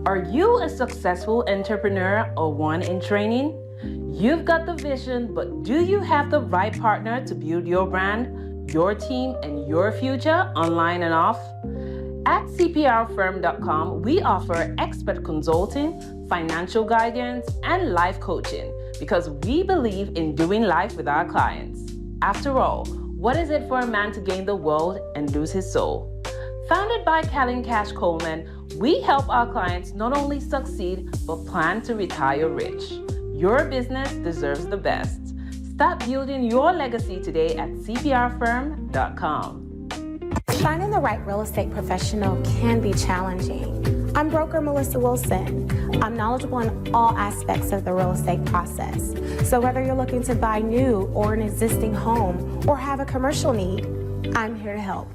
Are you a successful entrepreneur or one in training? You've got the vision, but do you have the right partner to build your brand, your team, and your future online and off? At cprfirm.com, we offer expert consulting, financial guidance, and life coaching because we believe in doing life with our clients. After all, what is it for a man to gain the world and lose his soul? Founded by Callan Cash Coleman, we help our clients not only succeed, but plan to retire rich. Your business deserves the best. Start building your legacy today at cprfirm.com. Finding the right real estate professional can be challenging. I'm broker Melissa Wilson. I'm knowledgeable in all aspects of the real estate process. So whether you're looking to buy new or an existing home or have a commercial need, I'm here to help.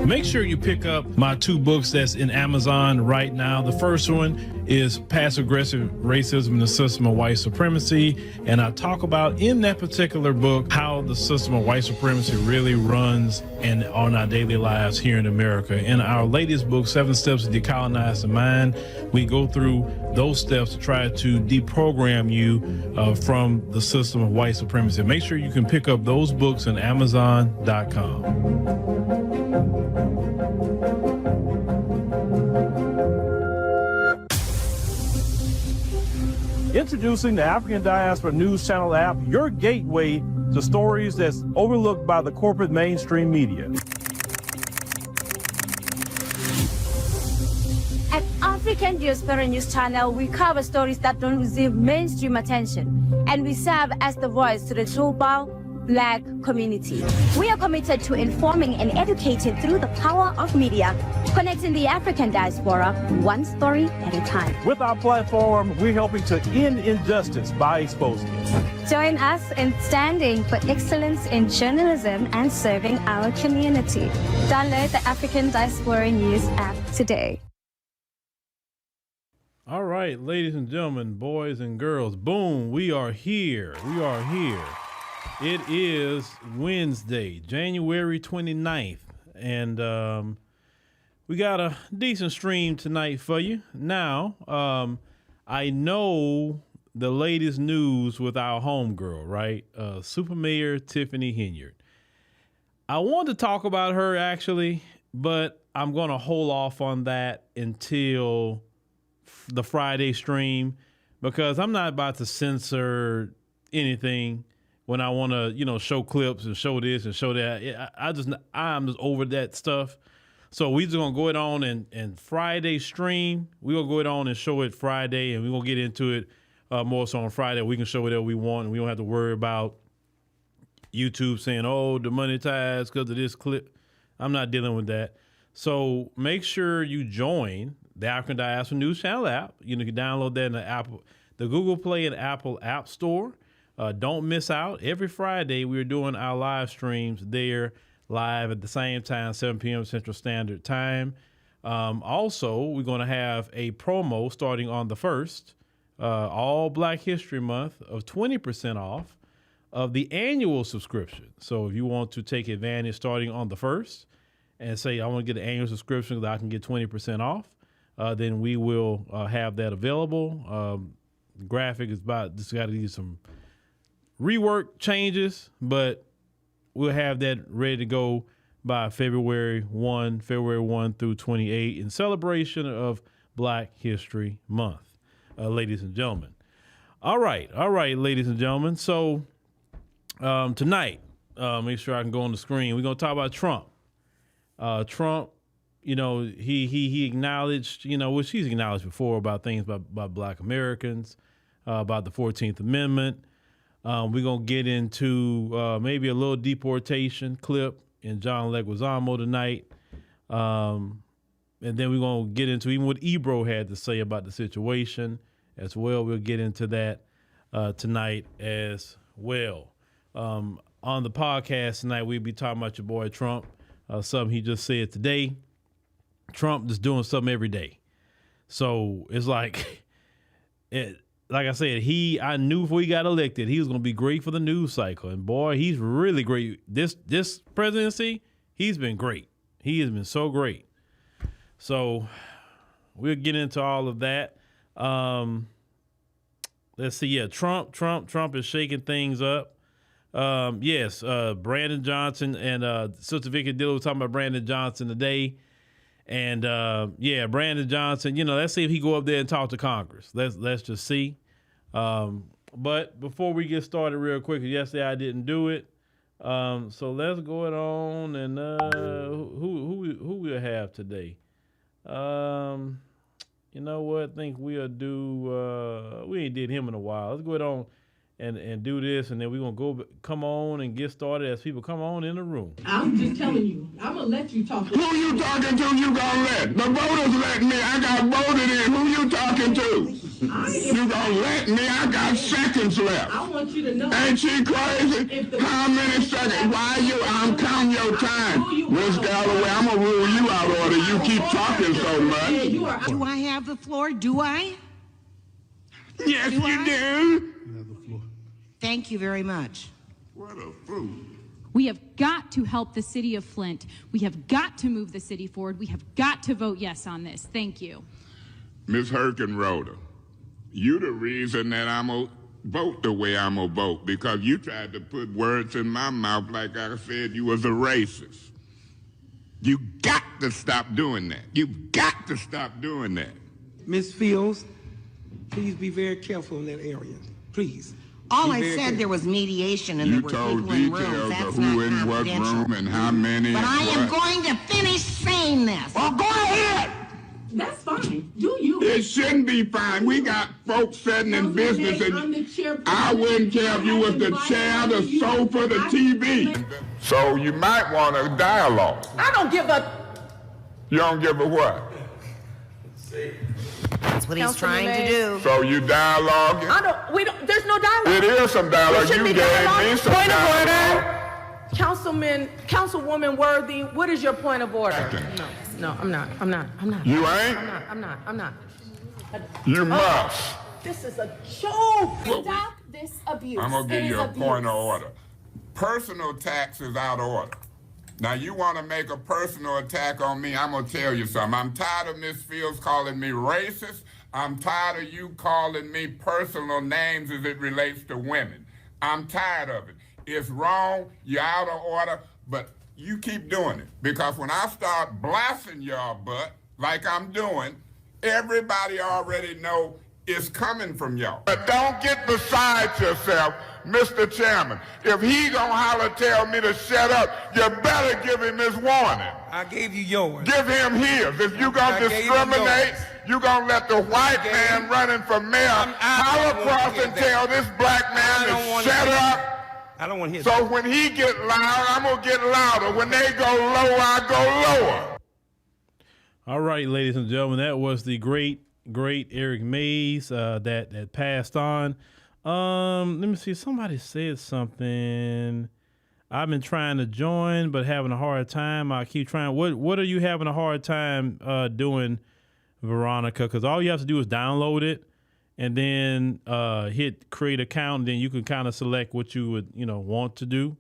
Make sure you pick up my two books that's in Amazon right now. The first one is Passive-Aggressive Racism and the System of White Supremacy. And I talk about in that particular book how the system of white supremacy really runs and on our daily lives here in America. In our latest book, 7 Steps to Decolonize the Mind, we go through those steps to try to deprogram you from the system of white supremacy. Make sure you can pick up those books on Amazon.com. Introducing the African Diaspora News Channel app, your gateway to stories that's overlooked by the corporate mainstream media. At African Diaspora News Channel, we cover stories that don't receive mainstream attention, and we serve as the voice to the global Black community. We are committed to informing and educating through the power of media, connecting the African diaspora one story at a time. With our platform, we're helping to end injustice by exposing it. Join us in standing for excellence in journalism and serving our community. Download the African Diaspora News app today. All right, ladies and gentlemen, boys and girls, boom, we are here. We are here. It is Wednesday, January 29th, and we got a decent stream tonight for you. Now, I know the latest news with our homegirl, right? Super Mayor Tiffany Henyard. I want to talk about her, actually, but I'm going to hold off on that until the Friday stream because I'm not about to censor anything when I want to, show clips and show this and show that. I'm just over that stuff. So we just going to go it on and Friday stream. We're going to go it on and show it Friday, and we're going to get into it more so on Friday. We can show whatever we want, and we don't have to worry about YouTube saying, oh, the monetized because of this clip. I'm not dealing with that. So make sure you join the African Diaspora News Channel app. You can download that in the Google Play and Apple App Store. Don't miss out. Every Friday, we're doing our live streams there live at the same time, 7 p.m. Central Standard Time. Also, we're going to have a promo starting on the 1st, all Black History Month, of 20% off of the annual subscription. So if you want to take advantage starting on the 1st and say, I want to get an annual subscription that I can get 20% off, then we will have that available. The graphic is just got to do some rework changes, but we'll have that ready to go by February 1 through 28 in celebration of Black History Month, ladies and gentlemen. All right, ladies and gentlemen. So tonight, make sure I can go on the screen. We're going to talk about Trump. Trump, he acknowledged, which he's acknowledged before about things about Black Americans, about the 14th Amendment. We're going to get into maybe a little deportation clip in John Leguizamo tonight. And then we're going to get into even what Ebro had to say about the situation as well. We'll get into that tonight as well. On the podcast tonight, we'll be talking about your boy Trump, something he just said today. Trump just doing something every day. So it's like, like I said, I knew before he got elected, he was going to be great for the news cycle. And boy, he's really great. This presidency, he's been great. He has been so great. So we'll get into all of that. Let's see. Yeah, Trump is shaking things up. Yes, Brandon Johnson and Sister Vicky Dillon was talking about Brandon Johnson today. And Brandon Johnson, let's see if he go up there and talk to Congress. Let's just see. But before we get started real quick, yesterday I didn't do it. So let's go it on and who we'll have today. You know what? I think we'll do. We ain't did him in a while. Let's go it on and do this, and then we're gonna come on and get started as people come on in the room. I'm just telling you. I'm gonna let you talk. Who you talking to? You gonna let the voters let me? I got voted in. Who you talking to? You gonna let me? I got seconds left. I want you to know. Ain't she crazy? How many seconds? Why I'm counting your time, Miss Galloway. I'm gonna rule you out order. You keep talking so much. Do I have the floor? Do I? Yes, you do. Thank you very much. What a fool. We have got to help the city of Flint. We have got to move the city forward. We have got to vote yes on this. Thank you. Ms. Herkenroder, you the reason that I'm going to vote the way I'm going to vote, because you tried to put words in my mouth like I said you was a racist. You got to stop doing that. You've got to stop doing that. Ms. Fields, please be very careful in that area. Please. All I said, there was mediation and there were people in rooms. That's not who in what room and how many. But I am going to finish saying this. Well, go ahead. That's fine. Do you? It shouldn't be fine. We got folks sitting in business, and I wouldn't care if you was the chair, the sofa, the TV. So you might want a dialogue. I don't give a. You don't give a what? That's what he's trying to do. So you dialoguing? There's no dialogue. It is some dialogue. You gave me some dialogue. Councilwoman Worthy, what is your point of order? No, I'm not. You ain't? I'm not. You must. This is a joke. Stop this abuse. I'm going to give you a point of order. Personal attacks is out of order. Now, you want to make a personal attack on me, I'm going to tell you something. I'm tired of Ms. Fields calling me racist. I'm tired of you calling me personal names as it relates to women. I'm tired of it. It's wrong. You're out of order. But you keep doing it. Because when I start blasting your butt, like I'm doing, everybody already know it's coming from y'all. But don't get beside yourself, Mr. Chairman. If he gonna holler tell me to shut up, you better give him his warning. I gave you yours. Give him his. If you gonna discriminate, you gonna let the white man running for mayor holler across and tell this black man to shut up. I don't want to hear that. So when he get loud, I'm gonna get louder. When they go low, I go lower. All right, ladies and gentlemen, that was the great Eric Mays that passed on. Let me see. Somebody said something. I've been trying to join, but having a hard time. I keep trying. What are you having a hard time doing, Veronica? Because all you have to do is download it and then hit create account. And then you can kind of select what you would want to do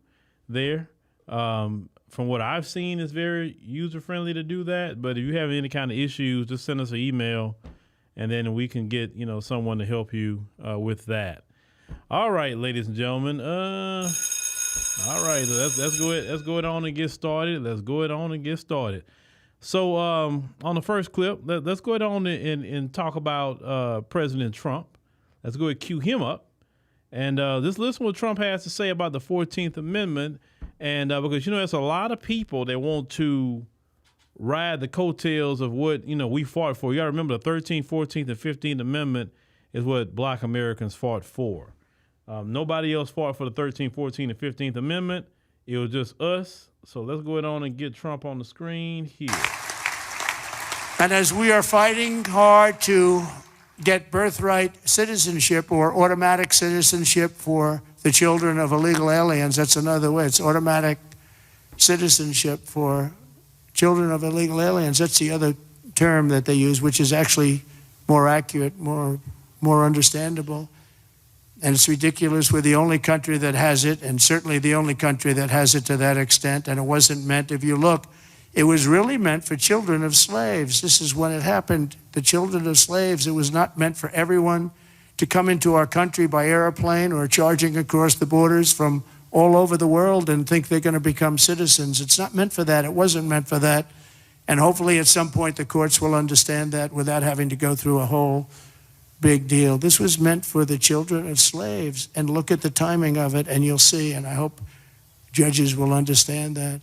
there. From what I've seen, it's very user friendly to do that. But if you have any kind of issues, just send us an email, and then we can get someone to help you with that. All right, ladies and gentlemen. All right, let's go on and get started. So on the first clip, let's go on and talk about President Trump. Let's go ahead and cue him up. And just listen what Trump has to say about the 14th Amendment. And because, there's a lot of people that want to ride the coattails of what, we fought for. You got to remember the 13th, 14th, and 15th Amendment is what Black Americans fought for. Nobody else fought for the 13th, 14th, and 15th Amendment. It was just us. So let's go on and get Trump on the screen here. And as we are fighting hard to get birthright citizenship or automatic citizenship for the children of illegal aliens, that's another way. It's automatic citizenship for children of illegal aliens. That's the other term that they use, which is actually more accurate, more understandable. And it's ridiculous. We're the only country that has it, and certainly the only country that has it to that extent. And it wasn't meant, if you look, it was really meant for children of slaves. This is when it happened. The children of slaves, it was not meant for everyone to come into our country by airplane or charging across the borders from all over the world and think they're going to become citizens. It's not meant for that. It wasn't meant for that. And hopefully at some point the courts will understand that without having to go through a whole big deal. This was meant for the children of slaves. And look at the timing of it and you'll see. And I hope judges will understand that.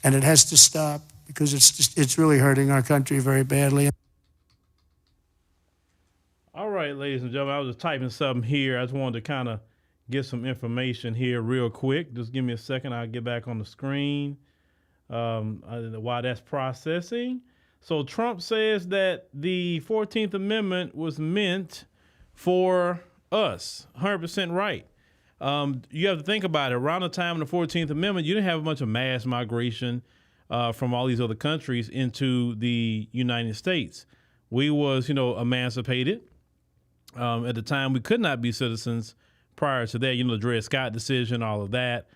And it has to stop because it's really hurting our country very badly. All right, ladies and gentlemen, I was just typing something here. I just wanted to kind of get some information here real quick. Just give me a second. I'll get back on the screen while that's processing. So Trump says that the 14th Amendment was meant for us. 100% right. You have to think about it. Around the time of the 14th Amendment, you didn't have a bunch of mass migration from all these other countries into the United States. We was, emancipated. At the time, we could not be citizens prior to that, the Dred Scott decision, all of that.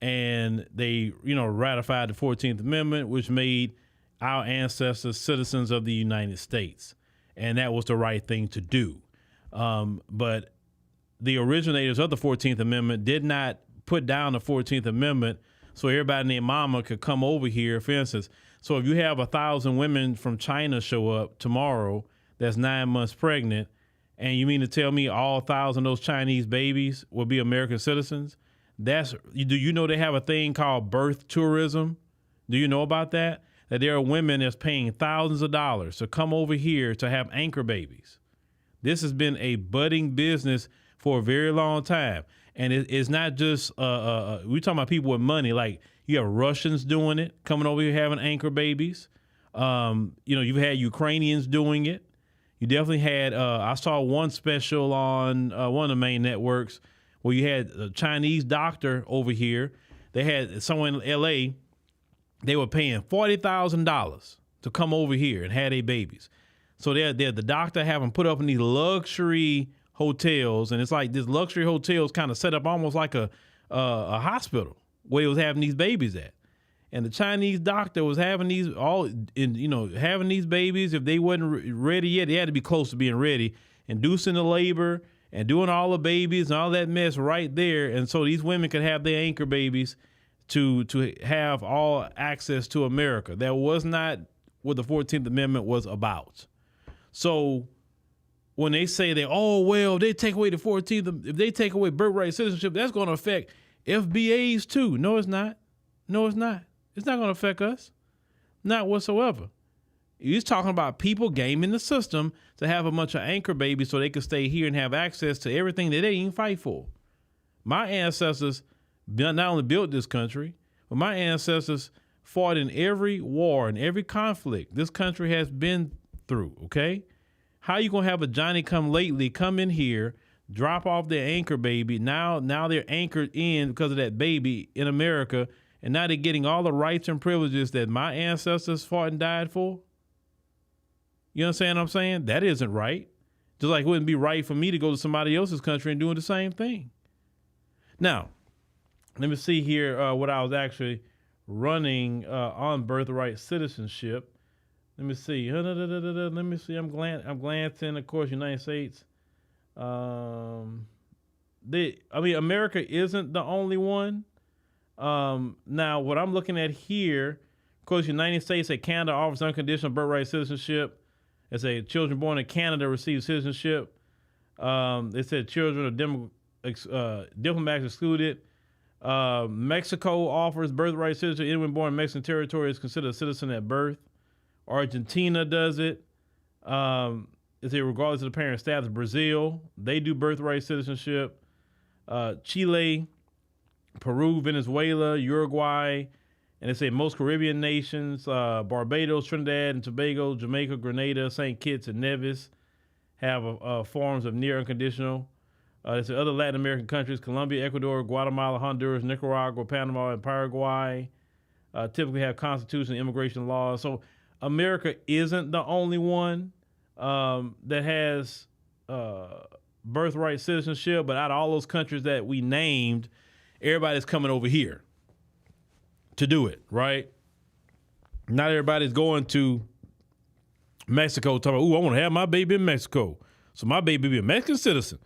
And they, ratified the 14th Amendment, which made our ancestors citizens of the United States. And that was the right thing to do. But the originators of the 14th Amendment did not put down the 14th Amendment so everybody and their mama could come over here, for instance. So if you have 1,000 women from China show up tomorrow that's 9 months pregnant, and you mean to tell me all 1,000 of those Chinese babies will be American citizens? Do you know they have a thing called birth tourism? Do you know about that? That there are women that's paying thousands of dollars to come over here to have anchor babies. This has been a budding business for a very long time. And it's not just, we're talking about people with money. Like you have Russians doing it, coming over here having anchor babies. You've had Ukrainians doing it. You definitely had, I saw one special on one of the main networks where you had a Chinese doctor over here. They had someone in L.A., they were paying $40,000 to come over here and have their babies. So they're the doctor have them put up in these luxury hotels, and it's like this luxury hotels kind of set up almost like a hospital where he was having these babies at. And the Chinese doctor was having these having these babies. If they wasn't ready yet, they had to be close to being ready, inducing the labor and doing all the babies and all that mess right there. And so these women could have their anchor babies to have all access to America. That was not what the 14th Amendment was about. So when they say that, they take away the 14th, if they take away birthright citizenship, that's going to affect FBAs too. No, it's not. No, it's not. It's not going to affect us. Not whatsoever. He's talking about people gaming the system to have a bunch of anchor babies so they can stay here and have access to everything that they didn't fight for. My ancestors not only built this country, but my ancestors fought in every war and every conflict this country has been through, okay? How you going to have a Johnny come lately come in here, drop off their anchor baby, now they're anchored in because of that baby in America, and now they're getting all the rights and privileges that my ancestors fought and died for? You understand what I'm saying? That isn't right. Just like it wouldn't be right for me to go to somebody else's country and doing the same thing. Now, let me see here what I was actually running on birthright citizenship. Let me see. Let me see. I'm glancing, of course, United States. America isn't the only one. Now, what I'm looking at here, of course, United States and Canada offers unconditional birthright citizenship. It says children born in Canada receive citizenship. It said children of diplomats excluded. Mexico offers birthright citizenship. Anyone born in Mexican territory is considered a citizen at birth. Argentina does it. It's regardless of the parent status. Brazil, they do birthright citizenship. Chile, Peru, Venezuela, Uruguay, And they say most Caribbean nations, Barbados, Trinidad and Tobago, Jamaica, Grenada, St. Kitts, and Nevis have forms of near unconditional. They say other Latin American countries, Colombia, Ecuador, Guatemala, Honduras, Nicaragua, Panama, and Paraguay typically have constitutional immigration laws. So America isn't the only one that has birthright citizenship, but out of all those countries that we named, everybody's coming over here to do it, right? Not everybody's going to Mexico talking about, ooh, I want to have my baby in Mexico, so my baby be a Mexican citizen.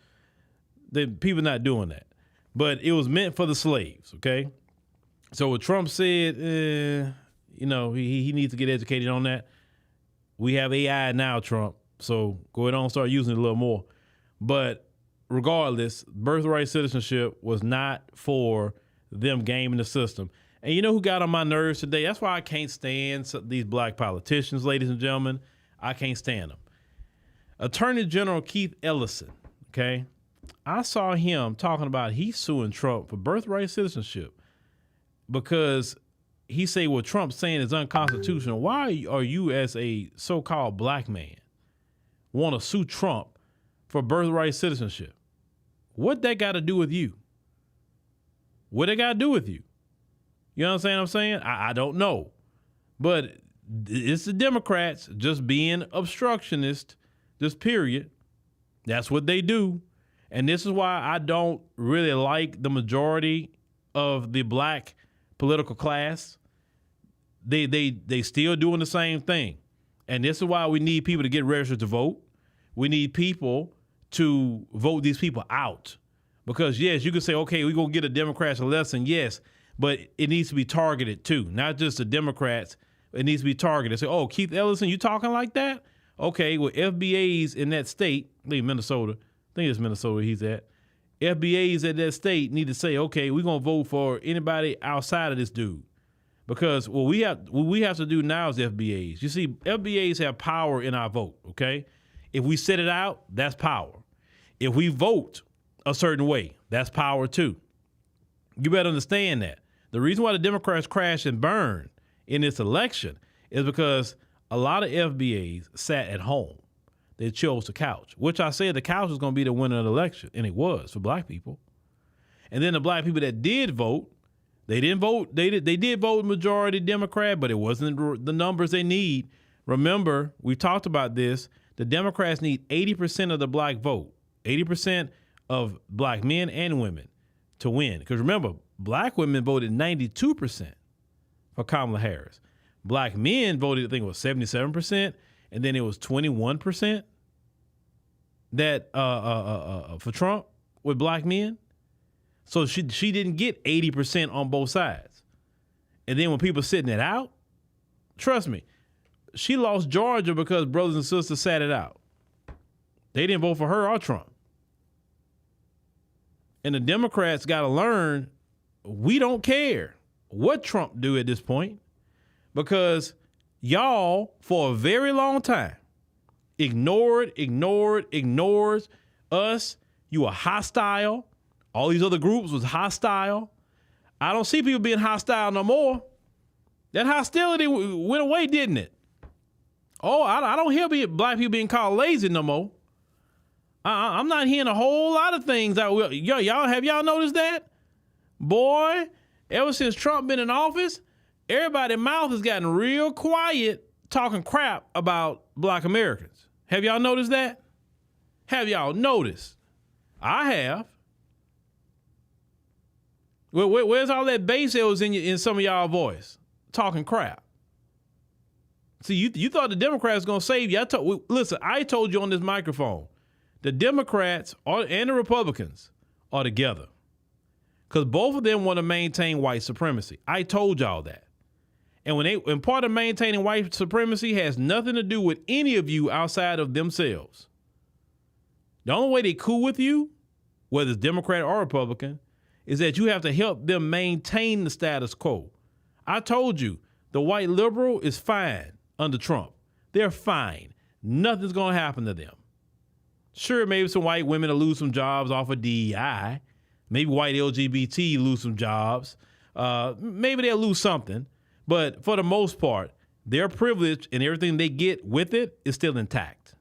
People not doing that. But it was meant for the slaves, okay? So what Trump said, he needs to get educated on that. We have AI now, Trump, so go ahead on and start using it a little more. But regardless, birthright citizenship was not for them gaming the system. And you know who got on my nerves today? That's why I can't stand these black politicians, ladies and gentlemen. I can't stand them. Attorney General Keith Ellison, okay? I saw him talking about he's suing Trump for birthright citizenship because he say what Trump's saying is unconstitutional. Why are you, as a so-called black man, want to sue Trump for birthright citizenship? What that got to do with you? What it got to do with you? You understand what I'm saying? I don't know. But it's the Democrats just being obstructionist, just period. That's what they do. And this is why I don't really like the majority of the black political class. They still doing the same thing. And this is why we need people to get registered to vote. We need people to vote these people out. Because, yes, you can say, okay, we're going to get the Democrats a lesson, yes, but it needs to be targeted too, not just the Democrats. It needs to be targeted. Say, oh, Keith Ellison, you talking like that? Okay, well, FBAs in that state, I think Minnesota, I think it's Minnesota he's at, FBAs at that state need to say, okay, we're going to vote for anybody outside of this dude. Because what we have to do now is FBAs. You see, FBAs have power in our vote, okay? If we set it out, that's power. If we vote a certain way, that's power too. You better understand that. The reason why the Democrats crashed and burned in this election is because a lot of FBAs sat at home. They chose the couch, which I said the couch was going to be the winner of the election, and it was for black people. And then the black people that did vote, they didn't vote. They did vote majority Democrat, but it wasn't the numbers they need. Remember, we talked about this. The Democrats need 80% of the black vote, 80% of black men and women to win. Because remember, black women voted 92% for Kamala Harris. Black men voted, I think it was 77%, and then it was 21% that for Trump with black men. So she didn't get 80% on both sides. And then when people sitting it out, trust me, she lost Georgia because brothers and sisters sat it out. They didn't vote for her or Trump. And the Democrats got to learn, we don't care what Trump do at this point, because y'all, for a very long time, ignored us. You were hostile. All these other groups was hostile. I don't see people being hostile no more. That hostility went away, didn't it? Oh, I don't hear black people being called lazy no more. I'm not hearing a whole lot of things. Have y'all noticed that? Boy, ever since Trump been in office, everybody's mouth has gotten real quiet talking crap about black Americans. Have y'all noticed that? Have y'all noticed? I have. Where's all that bass that was in some of y'all voice? Talking crap. See, you thought the Democrats was going to save you. Listen, I told you on this microphone, the Democrats and the Republicans are together because both of them want to maintain white supremacy. I told y'all that. And part of maintaining white supremacy has nothing to do with any of you outside of themselves. The only way they cool with you, whether it's Democrat or Republican, is that you have to help them maintain the status quo. I told you, the white liberal is fine under Trump. They're fine. Nothing's going to happen to them. Sure, maybe some white women will lose some jobs off of DEI. Maybe white LGBT lose some jobs. Maybe they'll lose something. But for the most part, their privilege and everything they get with it is still intact.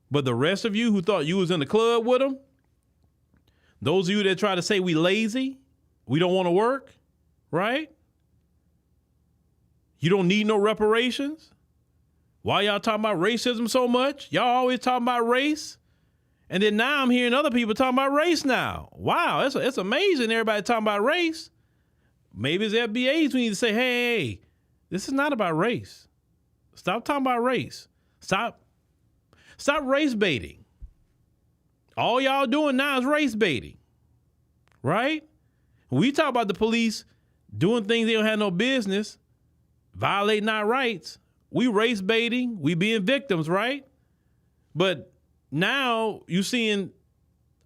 But the rest of you who thought you was in the club with them, those of you that try to say we lazy, we don't want to work, right? You don't need no reparations. Why y'all talking about racism so much? Y'all always talking about race. And then now I'm hearing other people talking about race now. Wow, it's amazing everybody talking about race. Maybe it's FBAs we need to say, hey, this is not about race. Stop talking about race. Stop race baiting. All y'all doing now is race baiting, right? We talk about the police doing things they don't have no business, violating our rights. We race baiting, we being victims, right? But now you seeing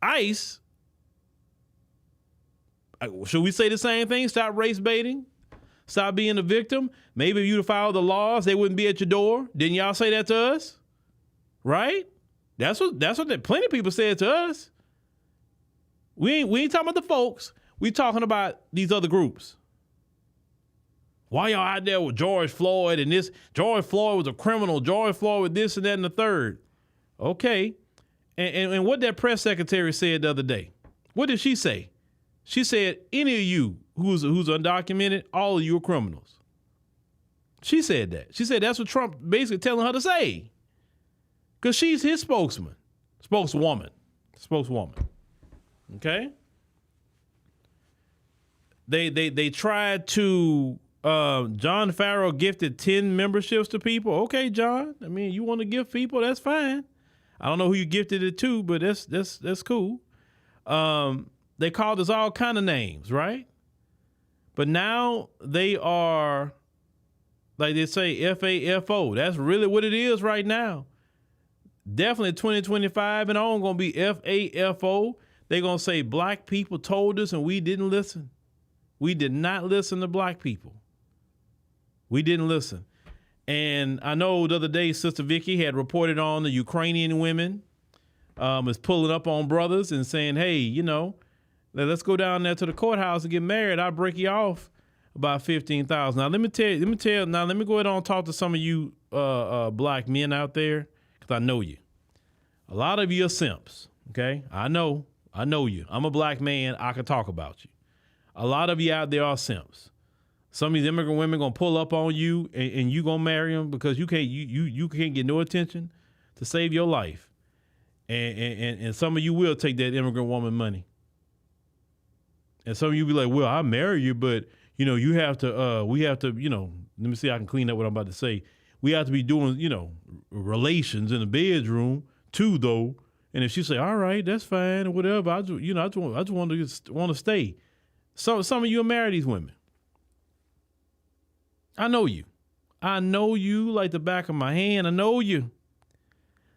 ICE. Should we say the same thing? Stop race baiting? Stop being a victim? Maybe if you'd follow the laws, they wouldn't be at your door. Didn't y'all say that to us? Right? That's what plenty of people said to us. We ain't talking about the folks. We talking about these other groups. Why y'all out there with George Floyd and this? George Floyd was a criminal. George Floyd with this and that and the third. Okay. And what that press secretary said the other day, what did she say? She said, any of you who's undocumented, all of you are criminals. She said that. She said that's what Trump basically telling her to say. Because she's his spokeswoman. Okay? They tried to, John Farrell gifted 10 memberships to people. Okay, John. I mean, you want to give people, that's fine. I don't know who you gifted it to, but that's cool. They called us all kind of names, right? But now they are, like they say, FAFO. That's really what it is right now. Definitely 2025 and on going to be FAFO. They're going to say black people told us and we didn't listen. We did not listen to black people. We didn't listen. And I know the other day, Sister Vicky had reported on the Ukrainian women is pulling up on brothers and saying, hey, you know, let's go down there to the courthouse and get married. I'll break you off about $15,000. Now, let me go ahead and talk to some of you black men out there, because I know you. A lot of you are simps, okay? I know you. I'm a black man. I can talk about you. A lot of you out there are simps. Some of these immigrant women gonna pull up on you and you gonna marry them because you can't get no attention to save your life. And some of you will take that immigrant woman money. And some of you be like, well, I marry you, but you know, we have to, you know, let me see if I can clean up what I'm about to say. We have to be doing, you know, relations in the bedroom too, though. And if she say, all right, that's fine or whatever, I just want to stay. Some of you will marry these women. I know you. I know you like the back of my hand. I know you.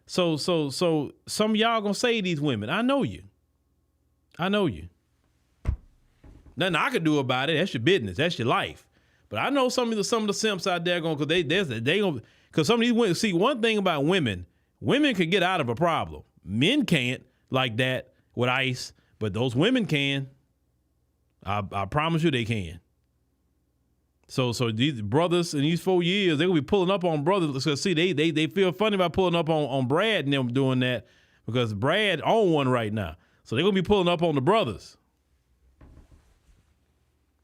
So some of y'all gonna say these women. I know you. I know you. Nothing I could do about it. That's your business. That's your life. But I know some of the simps out there going because because some of these women. See, one thing about women can get out of a problem. Men can't like that with ICE, but those women can. I promise you they can. So these brothers in these 4 years, they're gonna be pulling up on brothers. Because see, they feel funny about pulling up on Brad and them doing that because Brad on one right now. So they're gonna be pulling up on the brothers.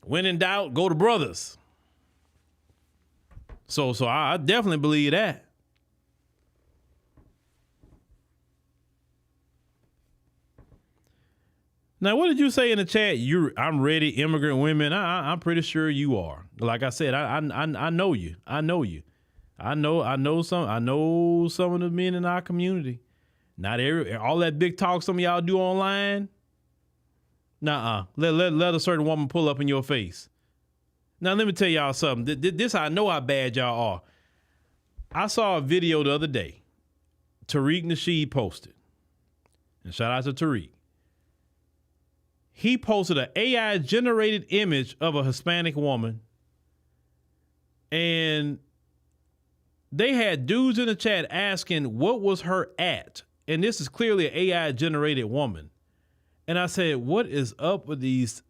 When in doubt, go to brothers. So I definitely believe that. Now, what did you say in the chat? I'm ready, immigrant women. I'm pretty sure you are. Like I said, I know you. I know you. I know some of the men in our community. Not all that big talk some of y'all do online. Nuh-uh. Let a certain woman pull up in your face. Now, let me tell y'all something. This I know how bad y'all are. I saw a video the other day. Tariq Nasheed posted. And shout out to Tariq. He posted an AI-generated image of a Hispanic woman. And they had dudes in the chat asking what was her at. And this is clearly an AI-generated woman. And I said, what is up with these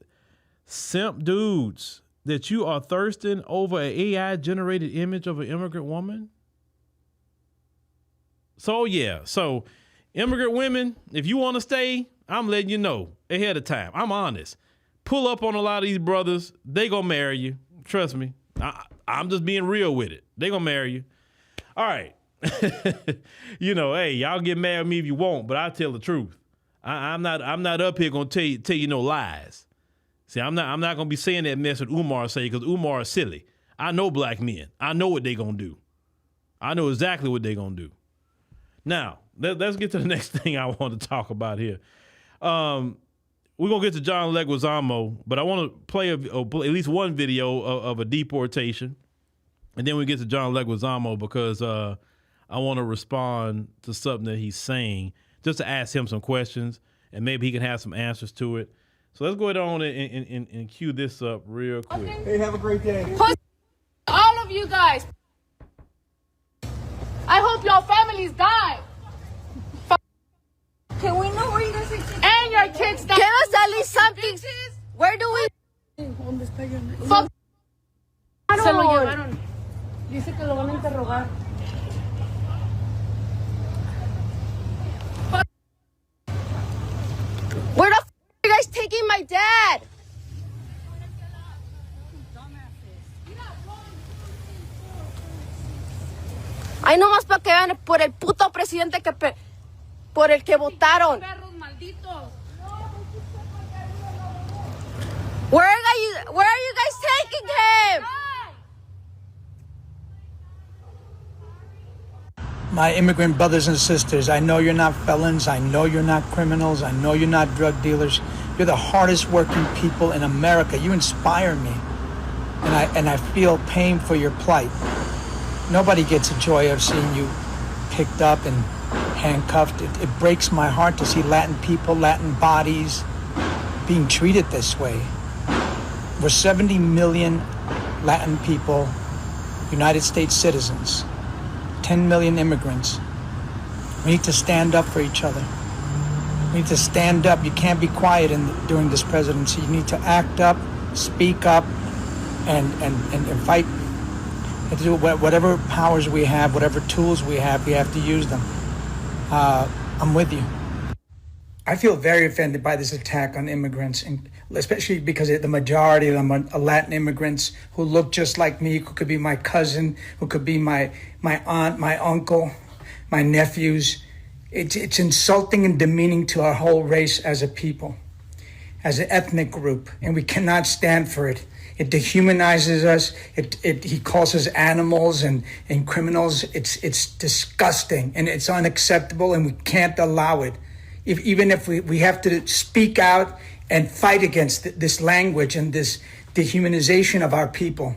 simp dudes that you are thirsting over an AI-generated image of an immigrant woman? So, yeah. So, immigrant women, if you want to stay, I'm letting you know ahead of time. I'm honest. Pull up on a lot of these brothers. They gonna marry you. Trust me. I'm just being real with it. They gonna marry you. All right. You know, hey, y'all get mad at me if you want, but I tell the truth. I'm not up here gonna tell you no lies. See, I'm not gonna be saying that mess that Umar say, because Umar is silly. I know black men. I know what they gonna do. I know exactly what they gonna do. Now, let's get to the next thing I want to talk about here. We're going to get to John Leguizamo, but I want to play at least one video of a deportation, and then we get to John Leguizamo because I want to respond to something that he's saying, just to ask him some questions, and maybe he can have some answers to it. So let's go ahead on and cue this up real quick. Hey, have a great day. All of you guys. I hope your families die. Can we know where you guys are? And your kids die. Give us at least something. Where do we? Fuck. Se lo llevaron. Dice que lo van a interrogar. Where the f are you guys taking my dad? Ay, no más para que vean por el puto presidente por el que votaron. Where are you guys taking him? My immigrant brothers and sisters, I know you're not felons. I know you're not criminals. I know you're not drug dealers. You're the hardest working people in America. You inspire me. And I feel pain for your plight. Nobody gets a joy of seeing you picked up and handcuffed. It breaks my heart to see Latin people, Latin bodies being treated this way. We're 70 million Latin people, United States citizens, 10 million immigrants. We need to stand up for each other. We need to stand up. You can't be quiet during this presidency. You need to act up, speak up, and fight. And do whatever powers we have, whatever tools we have to use them. I'm with you. I feel very offended by this attack on immigrants, and especially because the majority of them are Latin immigrants who look just like me, who could be my cousin, who could be my aunt, my uncle, my nephews. It's insulting and demeaning to our whole race as a people, as an ethnic group, and we cannot stand for it. It dehumanizes us. He calls us animals and criminals. It's disgusting and it's unacceptable, and we can't allow it. Even if we have to speak out and fight against this language and this dehumanization of our people.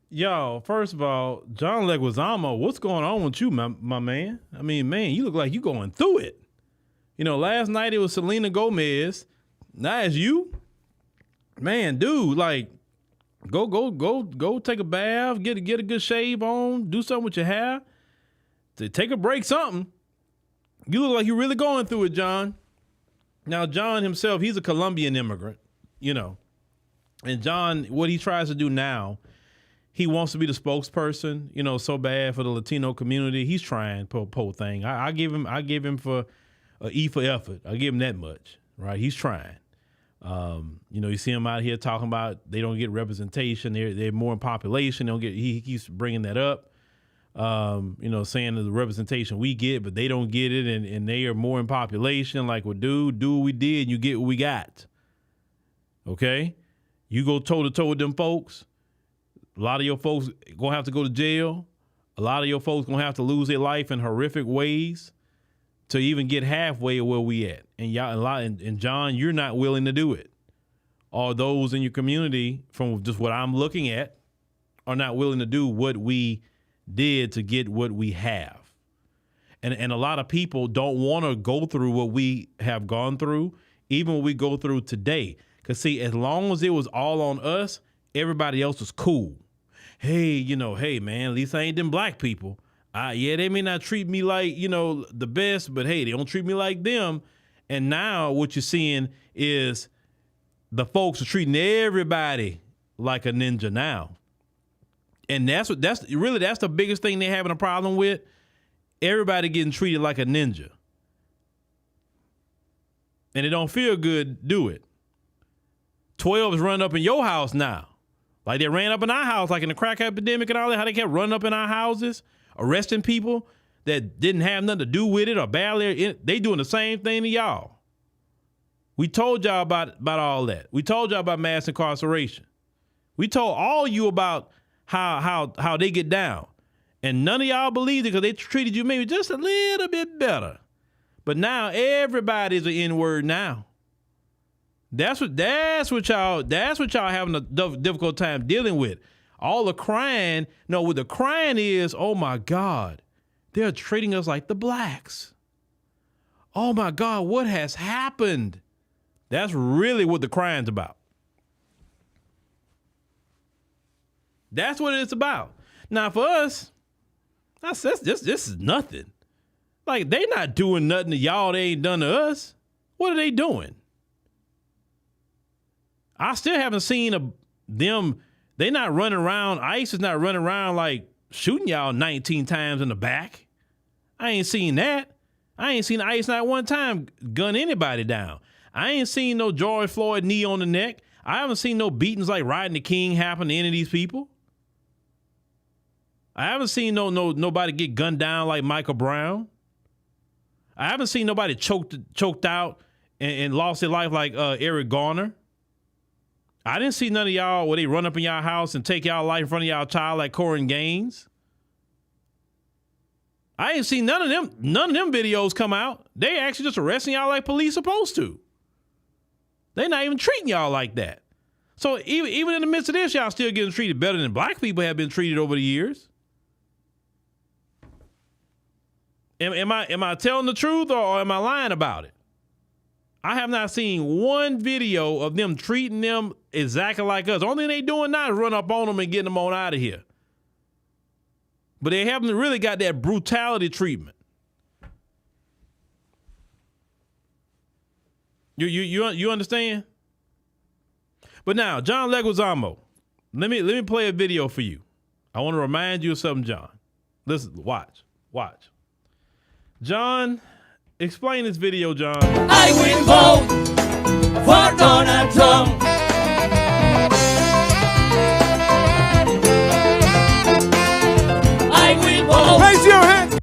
Yo, first of all, John Leguizamo, what's going on with you, my man? I mean, man, you look like you going through it. You know, last night it was Selena Gomez. Now it's you. Man, dude, like, go take a bath, get a good shave on, do something with your hair. Take a break, something. You look like you're really going through it, John. Now, John himself, he's a Colombian immigrant, you know. And John, what he tries to do now, he wants to be the spokesperson, you know, so bad for the Latino community. He's trying, poor thing. I give him for E for effort. I give him that much, right? He's trying. You know, you see him out here talking about they don't get representation. They're more in population. He keeps bringing that up. You know, saying the representation we get, but they don't get it, and they are more in population. Like, well, dude, do what we did, and you get what we got. Okay? You go toe-to-toe with them folks. A lot of your folks gonna have to go to jail. A lot of your folks gonna have to lose their life in horrific ways to even get halfway of where we at. And and John, you're not willing to do it. Or those in your community, from just what I'm looking at, are not willing to do what we did to get what we have. And a lot of people don't want to go through what we have gone through, even what we go through today. Because, see, as long as it was all on us, everybody else was cool. Hey, you know, hey, man, at least I ain't them black people. Yeah, they may not treat me like, you know, the best, but hey, they don't treat me like them. And now what you're seeing is the folks are treating everybody like a ninja now. And that's the biggest thing they're having a problem with. Everybody getting treated like a ninja. And it don't feel good, do it. 12 is running up in your house now. Like they ran up in our house, like in the crack epidemic and all that, how they kept running up in our houses, arresting people that didn't have nothing to do with it or barely. They doing the same thing to y'all. We told y'all about all that. We told y'all about mass incarceration. We told all you about how they get down. And none of y'all believed it because they treated you maybe just a little bit better. But now everybody's an N-word now. That's what y'all having a difficult time dealing with. All the crying. No, what the crying is, oh my God, they're treating us like the blacks. Oh my God, what has happened? That's really what the crying's about. That's what it's about. Now for us, this is nothing. Like they not doing nothing to y'all they ain't done to us. What are they doing? I still haven't seen them. They not running around. ICE is not running around like shooting y'all 19 times in the back. I ain't seen that. I ain't seen ICE not one time gun anybody down. I ain't seen no George Floyd knee on the neck. I haven't seen no beatings like Rodney King happen to any of these people. I haven't seen nobody get gunned down like Michael Brown. I haven't seen nobody choked out and lost their life like Eric Garner. I didn't see none of y'all where they run up in y'all house and take y'all life in front of y'all child like Corin Gaines. I ain't seen none of them videos come out. They actually just arresting y'all like police supposed to. They not even treating y'all like that. So even in the midst of this, y'all still getting treated better than black people have been treated over the years. Am I telling the truth or am I lying about it? I have not seen one video of them treating them exactly like us. The only thing they doing now is run up on them and get them on out of here. But they haven't really got that brutality treatment. You understand? But now, John Leguizamo, let me play a video for you. I want to remind you of something, John. Listen, watch. John, explain this video, John. I will vote for Donald Trump. I will vote. Raise your hand.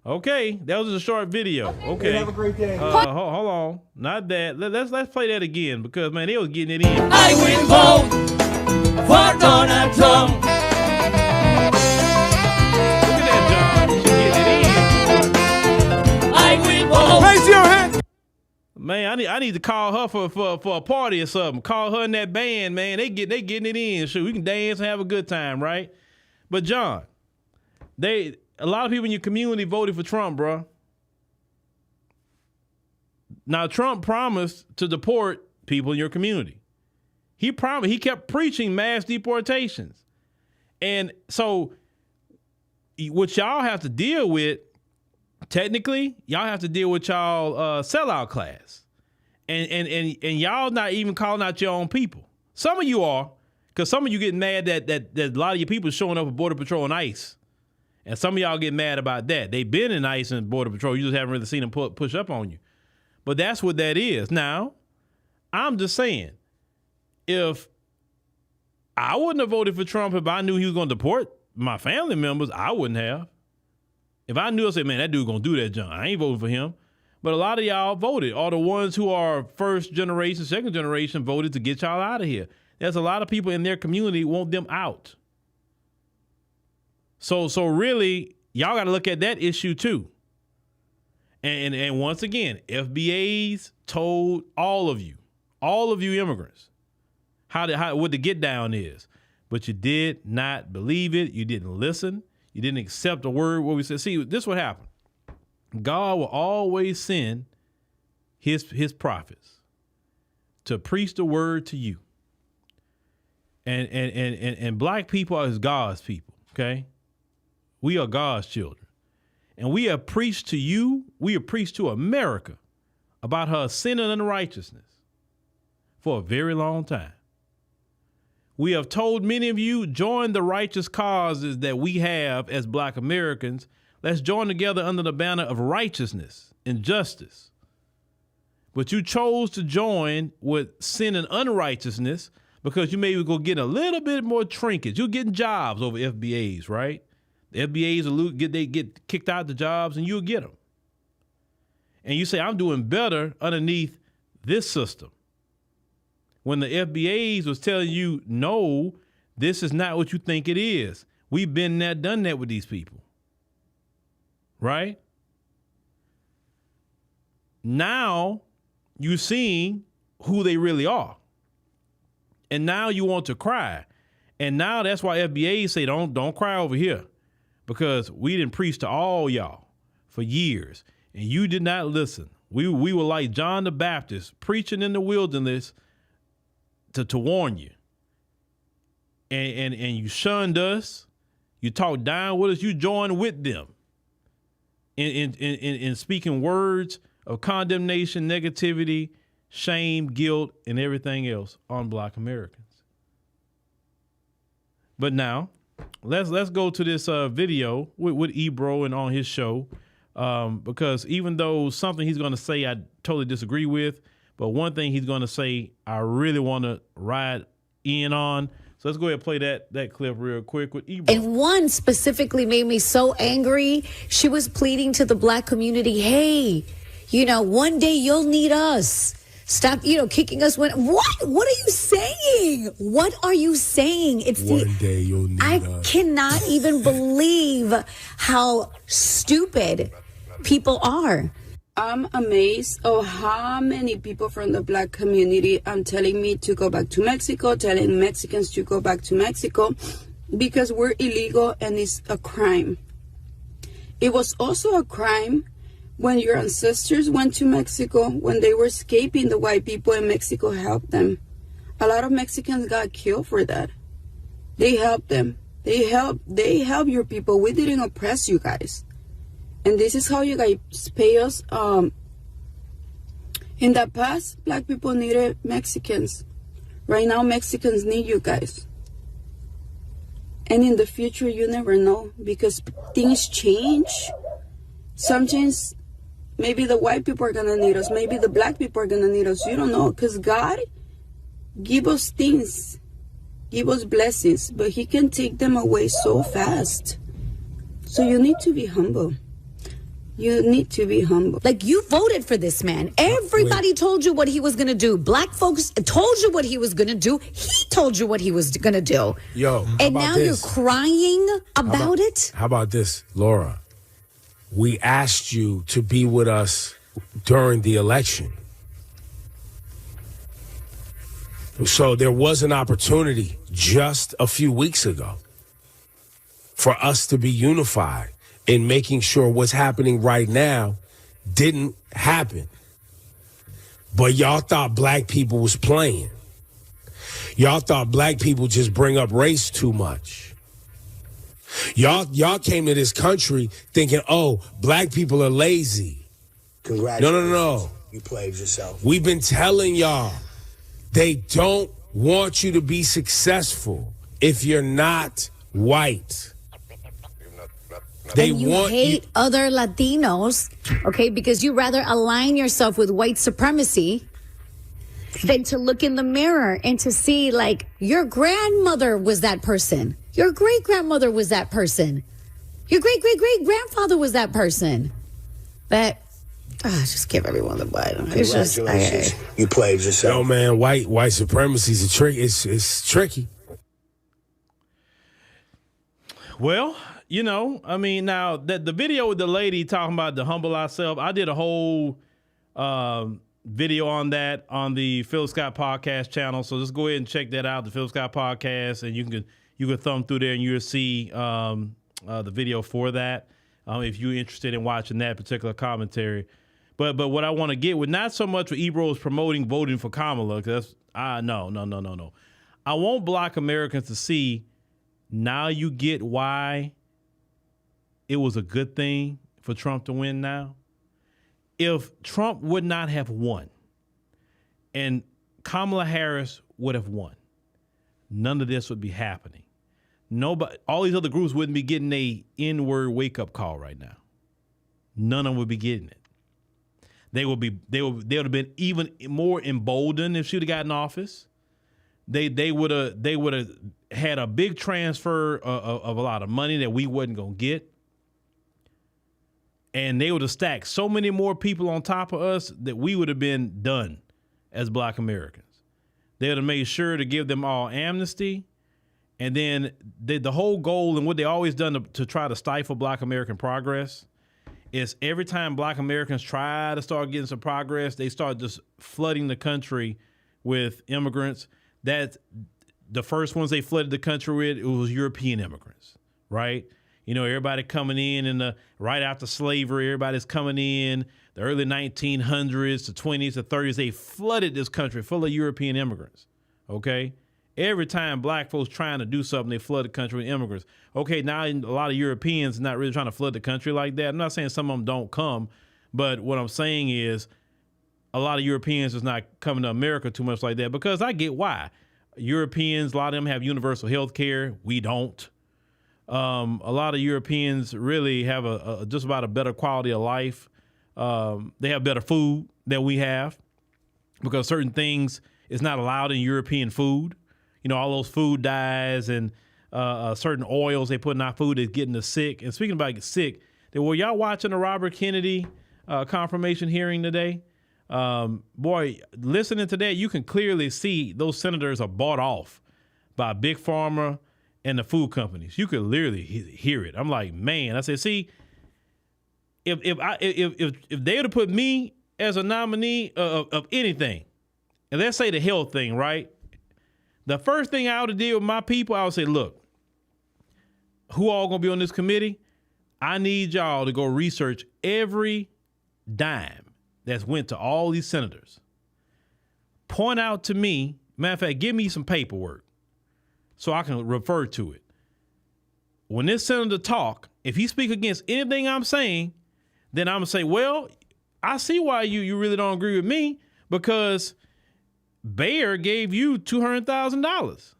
Okay, that was a short video. Okay. Have a great day. Hold on, not that. Let's play that again because man, they was getting it in. I will vote for Donald Trump. Look at that, John. She getting it in. I will vote. Raise your hand. Man, I need to call her for a party or something. Call her in that band, man. They getting it in. Shoot, we can dance and have a good time, right? But John, a lot of people in your community voted for Trump, bro. Now, Trump promised to deport people in your community. He kept preaching mass deportations. And so what y'all have to deal with, technically, y'all have to deal with y'all sellout class. And y'all not even calling out your own people. Some of you are, because some of you get mad that a lot of your people showing up at Border Patrol and ICE. And some of y'all get mad about that. They've been in ICE and Border Patrol. You just haven't really seen them push up on you. But that's what that is. Now, I'm just saying, if I wouldn't have voted for Trump if I knew he was going to deport my family members, I wouldn't have. If I knew, I'd say, man, that dude's going to do that, John. I ain't voting for him. But a lot of y'all voted. All the ones who are first generation, second generation voted to get y'all out of here. There's a lot of people in their community who want them out. So really, y'all got to look at that issue too. And once again, FBAs told all of you immigrants, what the get down is, but you did not believe it. You didn't listen. You didn't accept a word what we said. See, this is what happened. God will always send his prophets to preach the word to you. And black people are God's people. Okay. We are God's children. And we have preached to you, we have preached to America about her sin and unrighteousness for a very long time. We have told many of you, join the righteous causes that we have as Black Americans. Let's join together under the banner of righteousness and justice. But you chose to join with sin and unrighteousness because you maybe go get a little bit more trinkets. You're getting jobs over FBAs, right? The FBAs they get kicked out the jobs and you'll get them. And you say, I'm doing better underneath this system. When the FBAs was telling you, no, this is not what you think it is. We've been there, done that with these people. Right? Now you're seeing who they really are. And now you want to cry. And now that's why FBAs say, don't cry over here. Because we didn't preach to all y'all for years. And you did not listen. We were like John the Baptist preaching in the wilderness to warn you. And you shunned us. You talked down with us. You joined with them in speaking words of condemnation, negativity, shame, guilt, and everything else on Black Americans. But now, let's go to this video with Ebro and on his show, because even though something he's going to say I totally disagree with, but one thing he's going to say I really want to ride in on. So let's go ahead and play that clip real quick with Ebro. And one specifically made me so angry. She was pleading to the Black community, hey, one day you'll need us. Stop, kicking us when. What are you saying? What are you saying? It's one day you'll need us. I cannot even believe how stupid people are. I'm amazed of how many people from the Black community are telling me to go back to Mexico, telling Mexicans to go back to Mexico because we're illegal and it's a crime. It was also a crime when your ancestors went to Mexico, when they were escaping the white people and Mexico helped them. A lot of Mexicans got killed for that. They helped them. They help your people. We didn't oppress you guys. And this is how you guys pay us. In the past, Black people needed Mexicans. Right now, Mexicans need you guys. And in the future, you never know because things change. Sometimes maybe the white people are going to need us. Maybe the Black people are going to need us. You don't know because God give us things, give us blessings, but he can take them away so fast. So you need to be humble. You need to be humble. Like, you voted for this man. Everybody told you what he was going to do. Black folks told you what he was going to do. He told you what he was going to do. Yo, and now you're crying about it? How about this, Laura? We asked you to be with us during the election. So there was an opportunity just a few weeks ago for us to be unified in making sure what's happening right now didn't happen. But y'all thought Black people was playing. Y'all thought Black people just bring up race too much. Y'all came to this country thinking, oh, Black people are lazy. Congratulations. No. You played yourself. We've been telling y'all, they don't want you to be successful if you're not white. They want hate other Latinos, okay, because you rather align yourself with white supremacy than to look in the mirror and to see, like, your grandmother was that person. Your great-grandmother was that person. Your great-great-great-grandfather was that person. But just give everyone the Biden. It's just, you played yourself. Yo, man, white supremacy is a trick. It's tricky. Well, now that the video with the lady talking about to humble ourselves, I did a whole video on that on the Phillip Scott podcast channel. So just go ahead and check that out, the Phillip Scott podcast, and you can thumb through there and you'll see the video for that if you're interested in watching that particular commentary. But what I want to get with, not so much what Ebro is promoting voting for Kamala, because no. I want Black Americans to see, now you get why it was a good thing for Trump to win now. If Trump would not have won and Kamala Harris would have won, none of this would be happening. Nobody, all these other groups wouldn't be getting a N-word wake-up call right now. None of them would be getting it. They would have been even more emboldened if she would have gotten office. They would have had a big transfer of a lot of money that we wasn't gonna get. And they would have stacked so many more people on top of us that we would have been done as Black Americans. They would have made sure to give them all amnesty. And then the whole goal and what they always done to try to stifle Black American progress is every time Black Americans try to start getting some progress, they start just flooding the country with immigrants. That the first ones they flooded the country with, it was European immigrants, right? You know, everybody coming in right after slavery, everybody's coming in the early 1900s to 20s to 30s. They flooded this country full of European immigrants, okay? Every time Black folks trying to do something, they flood the country with immigrants. Okay, now a lot of Europeans are not really trying to flood the country like that. I'm not saying some of them don't come, but what I'm saying is a lot of Europeans is not coming to America too much like that, because I get why. Europeans, a lot of them have universal health care. We don't. A lot of Europeans really have just about a better quality of life. They have better food than we have, because certain things is not allowed in European food. You know, all those food dyes and certain oils they put in our food is getting us sick. And speaking about sick, were y'all watching the Robert Kennedy confirmation hearing today? Boy, listening to that, you can clearly see those senators are bought off by Big Pharma and the food companies. You could literally hear it. I'm like, man, I said, see, if they would have put me as a nominee of anything, and let's say the health thing, right? The first thing I would have did with my people, I would say, look, who all gonna be on this committee? I need y'all to go research every dime that's went to all these senators. Point out to me, matter of fact, give me some paperwork so I can refer to it. When this senator talk, if he speak against anything I'm saying, then I'm gonna say, well, I see why you really don't agree with me, because Bayer gave you $200,000.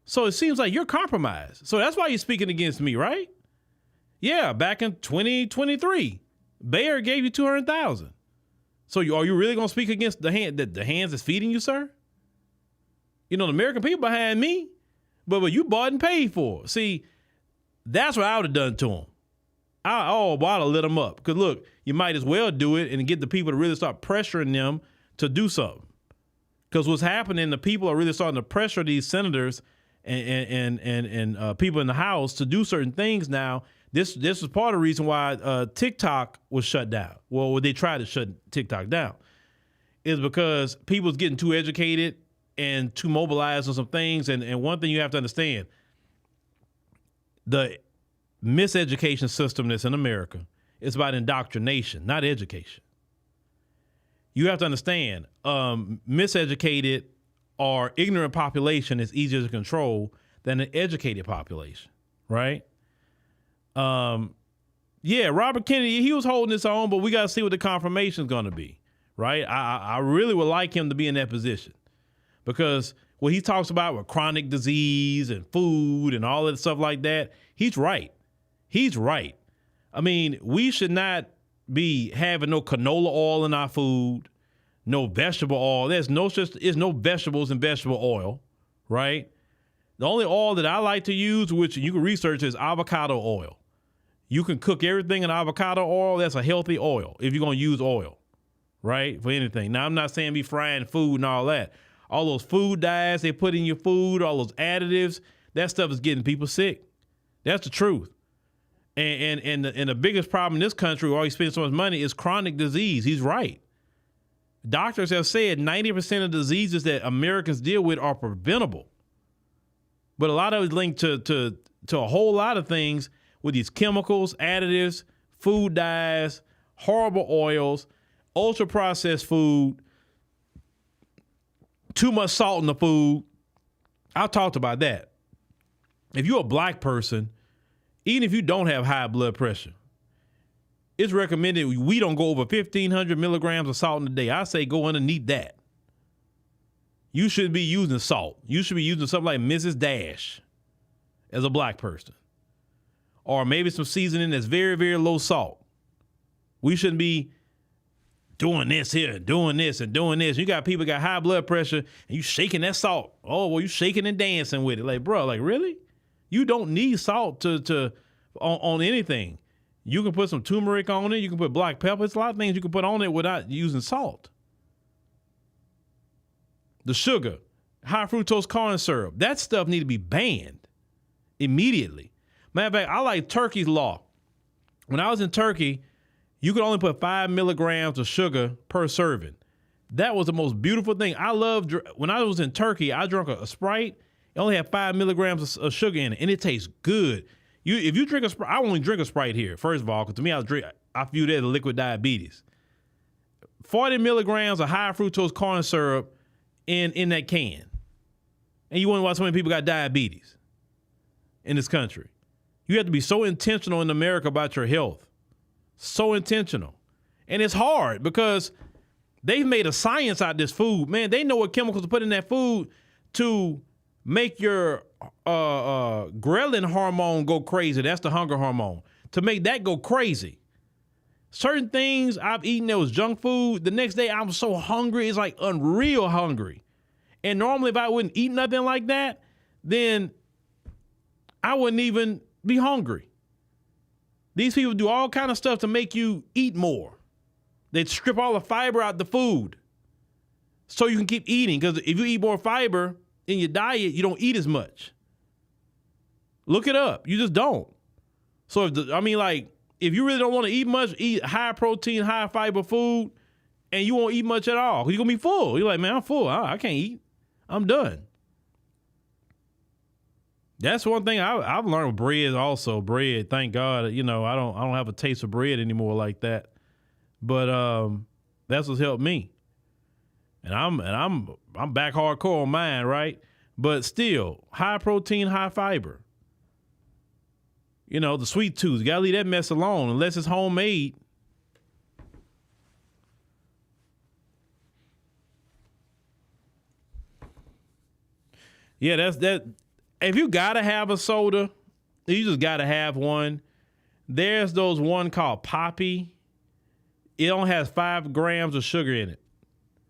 So it seems like you're compromised. So that's why you're speaking against me, right? Yeah, back in 2023, Bayer gave you $200,000. So are you really gonna speak against the hands that's feeding you, sir? You know, the American people behind me, but you bought and paid for. See, that's what I would have done to him. I'd have lit them up. Because look, you might as well do it and get the people to really start pressuring them to do something. Because what's happening, the people are really starting to pressure these senators and people in the House to do certain things now. This is part of the reason why TikTok was shut down. Well, they tried to shut TikTok down, is because people's getting too educated and too mobilized on some things. And one thing you have to understand, the miseducation system that's in America is about indoctrination, not education. You have to understand, miseducated or ignorant population is easier to control than an educated population, right? Yeah, Robert Kennedy, he was holding his own, but we got to see what the confirmation is going to be, right? I really would like him to be in that position, because what he talks about with chronic disease and food and all that stuff like that, he's right. He's right. I mean, we should not be having no canola oil in our food, no vegetable oil. There's no vegetables in vegetable oil, right? The only oil that I like to use, which you can research, is avocado oil. You can cook everything in avocado oil. That's a healthy oil if you're going to use oil, right, for anything. Now, I'm not saying be frying food and all that. All those food dyes they put in your food, all those additives, that stuff is getting people sick. That's the truth. And the biggest problem in this country, why we spend so much money, is chronic disease. He's right. Doctors have said 90% of diseases that Americans deal with are preventable. But a lot of it's linked to a whole lot of things with these chemicals, additives, food dyes, horrible oils, ultra-processed food, too much salt in the food. I talked about that. If you're a black person, even if you don't have high blood pressure, it's recommended we don't go over 1,500 milligrams of salt in a day. I say go underneath that. you should be using salt. You should be using something like Mrs. Dash as a black person. Or maybe some seasoning that's very, very low salt. We shouldn't be doing this here, doing this and doing this. You got people got high blood pressure and you shaking that salt. Oh, well, you shaking and dancing with it. Like, bro, like, really? You don't need salt on anything. You can put some turmeric on it. You can put black pepper. There's a lot of things you can put on it without using salt. The sugar, high fructose corn syrup, that stuff need to be banned immediately. Matter of fact, I like Turkey's law. When I was in Turkey, you could only put 5 milligrams of sugar per serving. That was the most beautiful thing. I loved, when I was in Turkey, I drank a Sprite. It only had 5 milligrams of sugar in it, and it tastes good. If you drink a Sprite, I only drink a Sprite here, first of all, because to me, I view that as liquid diabetes. 40 milligrams of high fructose corn syrup in that can. And you wonder why so many people got diabetes in this country. You have to be so intentional in America about your health. So intentional. And it's hard because they've made a science out of this food. Man, they know what chemicals to put in that food to make your ghrelin hormone go crazy. That's the hunger hormone. To make that go crazy. Certain things I've eaten that was junk food, the next day I'm so hungry, it's like unreal hungry. And normally if I wouldn't eat nothing like that, then I wouldn't even be hungry. These people do all kind of stuff to make you eat more. They strip all the fiber out the food so you can keep eating. Because if you eat more fiber in your diet, you don't eat as much. Look it up. You just don't. So if you really don't want to eat much, eat high protein, high fiber food, and you won't eat much at all. You're going to be full. You're like, man, I'm full. I can't eat. I'm done. That's one thing I've learned with bread also. Bread, thank God, I don't have a taste for bread anymore like that. But that's what's helped me. And I'm back hardcore on mine, right? But still, high protein, high fiber. The sweet tooth, you gotta leave that mess alone unless it's homemade. Yeah, that's that. If you gotta have a soda, you just gotta have one. There's those one called Poppy. It only has 5 grams of sugar in it.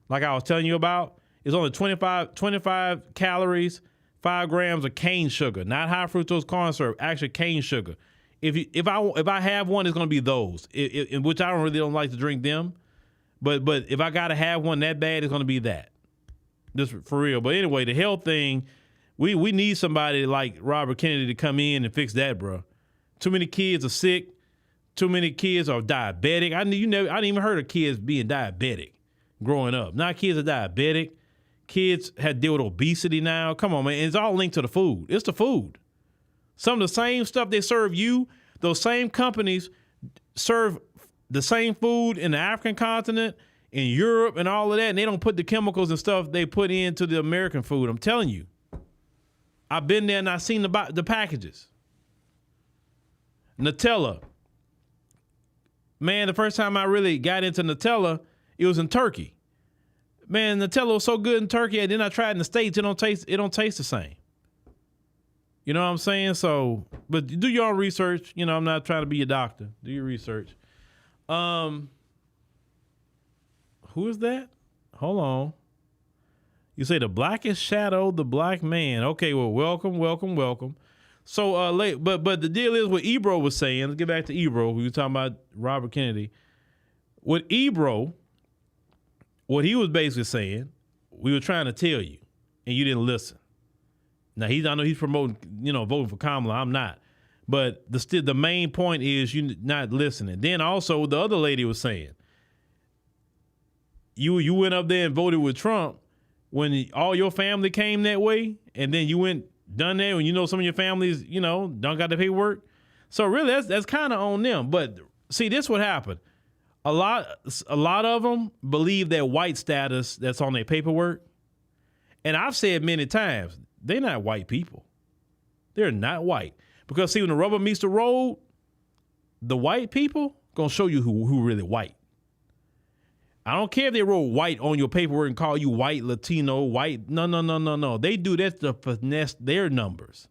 Like I was telling you about, it's only 25 calories, 5 grams of cane sugar, not high fructose corn syrup, actually cane sugar. If I have one, it's gonna be those. In which I don't like to drink them, but if I gotta have one that bad, it's gonna be that. Just for real. But anyway, the health thing, we need somebody like Robert Kennedy to come in and fix that, bro. Too many kids are sick. Too many kids are diabetic. I didn't even heard of kids being diabetic growing up. Now kids are diabetic. Kids have to deal with obesity now. Come on, man. It's all linked to the food. It's the food. Some of the same stuff they serve you, those same companies serve the same food in the African continent, in Europe and all of that, and they don't put the chemicals and stuff they put into the American food. I'm telling you. I've been there and I've seen the packages. Nutella. Man, the first time I really got into Nutella, it was in Turkey. Man, Nutella was so good in Turkey, and then I tried in the States. It don't taste the same. You know what I'm saying? So, but do your own research. I'm not trying to be a doctor. Do your research. Who is that? Hold on. You say the blackest shadow, the black man. Okay, well, welcome. So, but the deal is what Ebro was saying. Let's get back to Ebro. We were talking about Robert Kennedy. With Ebro, what he was basically saying, we were trying to tell you, and you didn't listen. Now, I know he's promoting, voting for Kamala. I'm not. But the main point is you not listening. Then also, the other lady was saying, you went up there and voted with Trump when all your family came that way, and then you went done that when some of your families, don't got the paperwork. So really, that's kind of on them. But see, this what happened. A lot of them believe that white status that's on their paperwork. And I've said many times, they're not white people. They're not white. Because see, when the rubber meets the road, the white people gonna show you who really white. I don't care if they wrote white on your paperwork and call you white, Latino, white. No. They do that to finesse their numbers.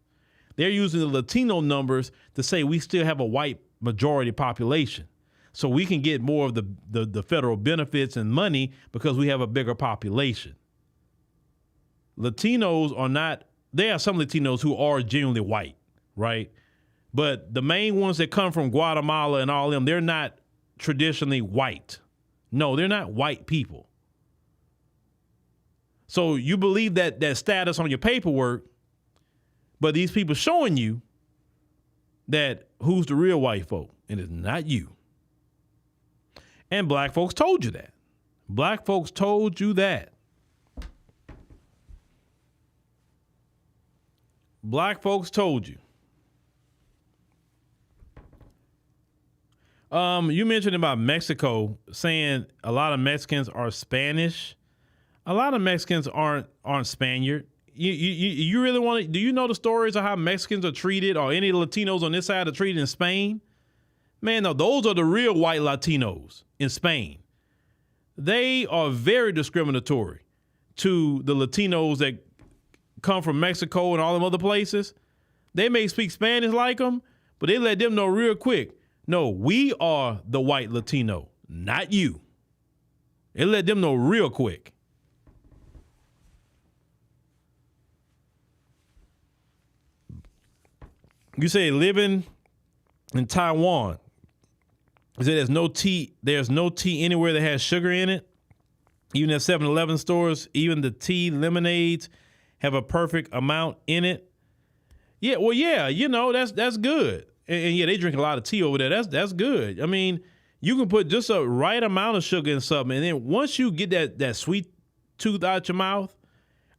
They're using the Latino numbers to say we still have a white majority population. So we can get more of the federal benefits and money because we have a bigger population. Latinos are not, there are some Latinos who are genuinely white, right? But the main ones that come from Guatemala and all them, they're not traditionally white. No, they're not white people. So you believe that status on your paperwork, but these people showing you that who's the real white folk, and it's not you. And black folks told you that. Black folks told you that. Black folks told you. You mentioned about Mexico, saying a lot of Mexicans are Spanish. A lot of Mexicans aren't Spaniard. You really want to? Do you know the stories of how Mexicans are treated, or any Latinos on this side are treated in Spain? Man, no, those are the real white Latinos in Spain. They are very discriminatory to the Latinos that come from Mexico and all them other places. They may speak Spanish like them, but they let them know real quick. No, we are the white Latino, not you. They let them know real quick. You say living in Taiwan. You say there's no tea anywhere that has sugar in it. Even at 7-Eleven stores, even the tea lemonades have a perfect amount in it. Yeah, well, yeah, that's good. And yeah, they drink a lot of tea over there. That's good. I mean, you can put just a right amount of sugar in something, and then once you get that sweet tooth out your mouth,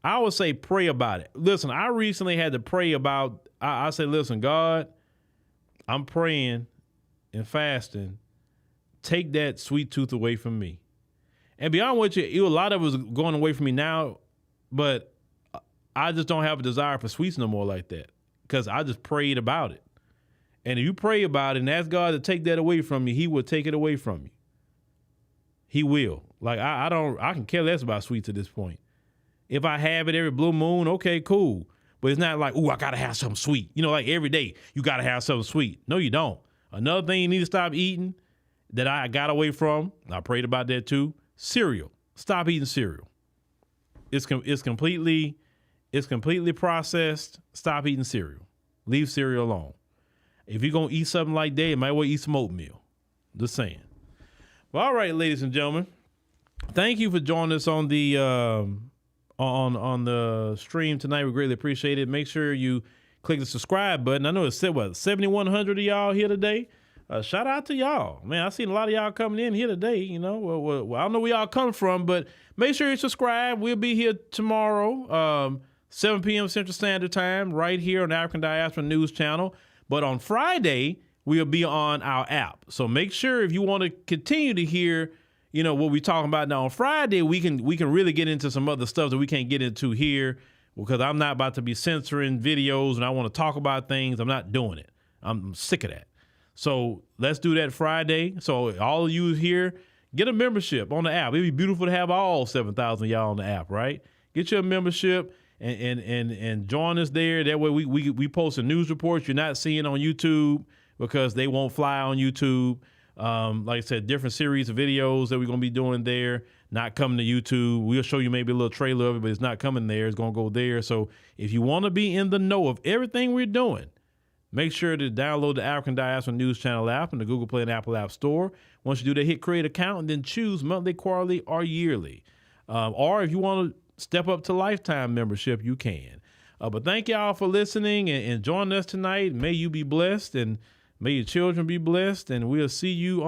I would say pray about it. Listen, I recently had to pray about. I said, listen, God, I'm praying and fasting. Take that sweet tooth away from me. And beyond what a lot of it was going away from me now, but I just don't have a desire for sweets no more like that, because I just prayed about it. And if you pray about it and ask God to take that away from you, he will take it away from you. He will. Like, I can care less about sweets at this point. If I have it every blue moon, okay, cool. But it's not like, ooh, I got to have something sweet. Like every day you got to have something sweet. No, you don't. Another thing you need to stop eating that I got away from, I prayed about that too, cereal. Stop eating cereal. It's completely processed. Stop eating cereal. Leave cereal alone. If you're going to eat something like that, you might well eat some oatmeal. Just saying. Well, all right, ladies and gentlemen. Thank you for joining us on the on the stream tonight. We greatly appreciate it. Make sure you click the subscribe button. I know it's 7,100 of y'all here today. Shout out to y'all. Man, I seen a lot of y'all coming in here today. Well, I don't know where y'all come from, but make sure you subscribe. We'll be here tomorrow, 7 p.m. Central Standard Time, right here on the African Diaspora News Channel. But on Friday, we'll be on our app. So make sure if you want to continue to hear, what we're talking about now on Friday, we can really get into some other stuff that we can't get into here, because I'm not about to be censoring videos and I want to talk about things. I'm not doing it. I'm sick of that. So let's do that Friday. So all of you here, get a membership on the app. It'd be beautiful to have all 7,000 y'all on the app, right? Get your membership and join us there. That way we post the news reports you're not seeing on YouTube, because they won't fly on YouTube. Like I said, different series of videos that we're going to be doing there, not coming to YouTube. We'll show you maybe a little trailer of it, but it's not coming there. It's going to go there. So if you want to be in the know of everything we're doing, make sure to download the African Diaspora News Channel app in the Google Play and Apple App Store. Once you do that, hit create account and then choose monthly, quarterly, or yearly. Or if you want to step up to lifetime membership, you can. But thank y'all for listening and joining us tonight. May you be blessed, and may your children be blessed, and we'll see you on